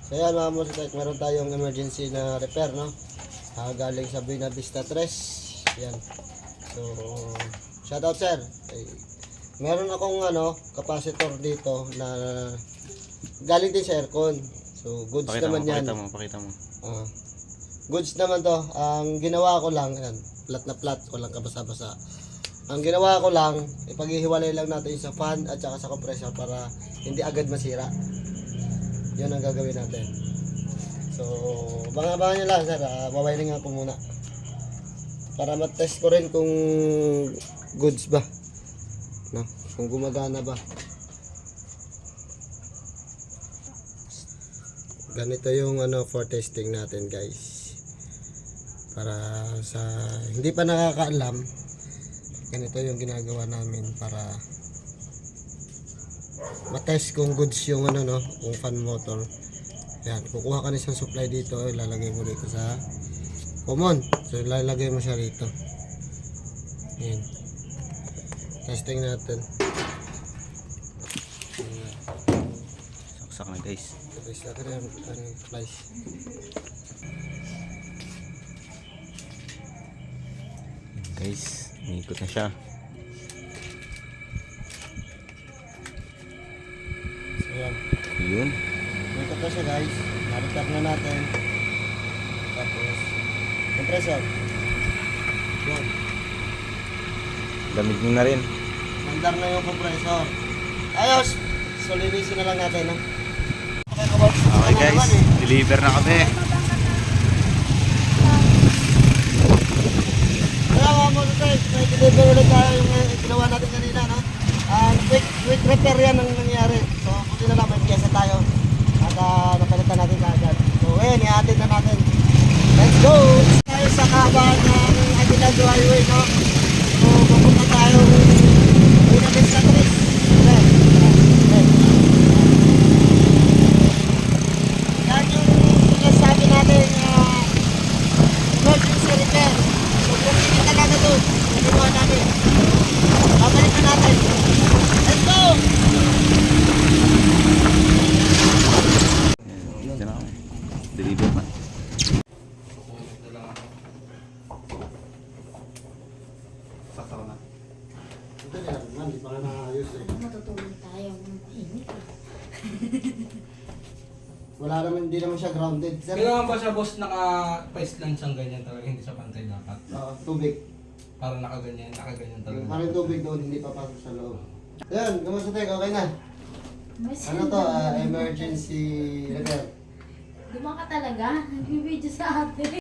So yan mga Musitek, meron tayong emergency na repair, no? Galing sa Buena Vista 3. Yan. So, shoutout sir. Meron akong capacitor dito na galing din sa aircon. So, goods naman yan. Pakita mo. Goods naman to. Ang ginawa ko lang, yan, flat na flat, walang kabasa-basa. Ang ginawa ko lang, ipaghihiwalay lang natin sa fan at saka sa compressor para hindi agad masira. Yun ang gagawin natin. So, abangan nyo lang sir. Wawiring ako muna. Para matest ko rin kung goods ba. No? Kung gumagana ba. Ganito yung for testing natin guys. Para sa hindi pa nakakaalam, ganito yung ginagawa namin para matest kung goods yung kung fan motor. Yan, kukuha ka ng isang supply dito, ilalagay mo dito sa common. So ilalagay mo siya rito. Yan. Testing natin. Saksak na guys. Tapos natin ang flies. Guys, umiikot na siya. So yan. Yun. Ito po siya guys. Narepair na natin. Tapos compressor. Yan. Lamig mo na rin. Mandar na yung compressor. Ayos! So linisin na lang natin, no? Okay guys, deliver na kami. Kaya mga Musitek, may deliver ulit tayo yung ginawa natin kanina, no? Quick repair yan ang nangyari. So buti na lang may pyesa tayo. At napalitan natin kaagad. So ihatid na natin. Let's go! Tayo sa kahabaan ng Aguinaldo Highway, no? So pupunta tayo Buena Vista 3. Yan yung sinasabi natin emergency repair. So kung hindi talaga doon, ginawa namin. Babalik na natin. Let's go! Dito na kami. Deliver na. Saksaw na. Ito na naman, hindi pa ka naayos eh. Matutulog tayo. Init. Wala naman, hindi naman siya grounded. Sir, Kailangan ba siya boss naka-face lang siyang ganyan talaga, hindi siya pantay dapat? tubig. Para nakaganyan talaga. Parang tubig doon, hindi papasok sa loob. Yan, kamusta tayo? Okay na? Mas Ano to? Emergency repair. Guma ka talaga. Nagbibideo sa atin.